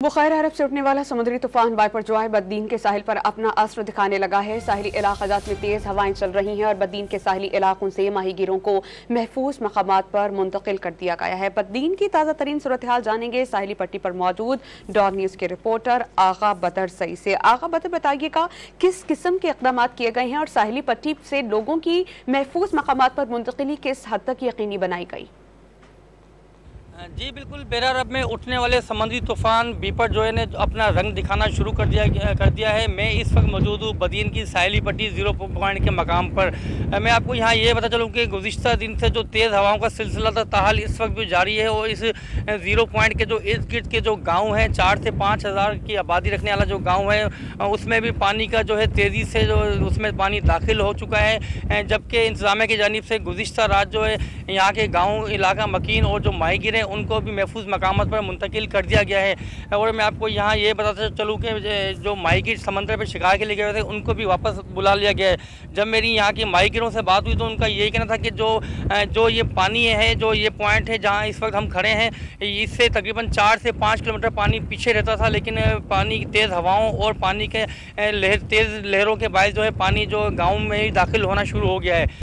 बुखार अरब से उठने वाला समुद्री तूफान बाइपरजॉय बद्दीन के साहिल पर अपना असर दिखाने लगा है। साहिली इलाक़ात में तेज हवाएं चल रही हैं और बद्दीन के साहिली इलाकों से माहीगीरों को महफूज मकामात पर मुंतकिल कर दिया गया है। बद्दीन की ताज़ा तरीन सूरत हाल जानेंगे साहिली पट्टी पर मौजूद डॉग न्यूज़ के रिपोर्टर आगा बदर सई से। आगा बदर, बताइएगा किस किस्म के इक़दाम किए गए हैं और साहिली पट्टी से लोगों की महफूज मकामात पर मुंतकिली किस हद तक यकीनी बनाई गई? जी बिल्कुल, बेरा अरब में उठने वाले समुद्री तूफान बिपरजॉय ने अपना रंग दिखाना शुरू कर दिया है। मैं इस वक्त मौजूद हूँ बद्दीन की साहिली पट्टी 0 पॉइंट के मकाम पर। मैं आपको यहाँ ये बता चलूँ कि गुज़िश्ता दिन से जो तेज़ हवाओं का सिलसिला था ताहाल इस वक्त भी जारी है और इस 0 पॉइंट के जो इर्द गिर्द के जो गाँव हैं, 4 से 5 हज़ार की आबादी रखने वाला जो गाँव है उसमें भी पानी का जो है तेज़ी से जो उसमें पानी दाखिल हो चुका है। जबकि इंतज़ामिया की जानिब से गुज़िश्ता रात जो है यहाँ के गाँव इलाका मकीन और जो माहीगीर हैं उनको भी महफूज मकामात पर मुंतकिल कर दिया गया है। और मैं आपको यहाँ ये बताता चलूँ कि जो माहीगीर समंदर पर शिकार के लिए गए थे उनको भी वापस बुला लिया गया है। जब मेरी यहाँ के माहीगीरों से बात हुई तो उनका यही कहना था कि जो ये पानी है, जो ये पॉइंट है जहाँ इस वक्त हम खड़े हैं, इससे तकरीबन 4 से 5 किलोमीटर पानी पीछे रहता था, लेकिन पानी की तेज़ हवाओं और पानी के तेज़ लहरों के बायस जो है पानी जो गाँव में ही दाखिल होना शुरू हो गया है।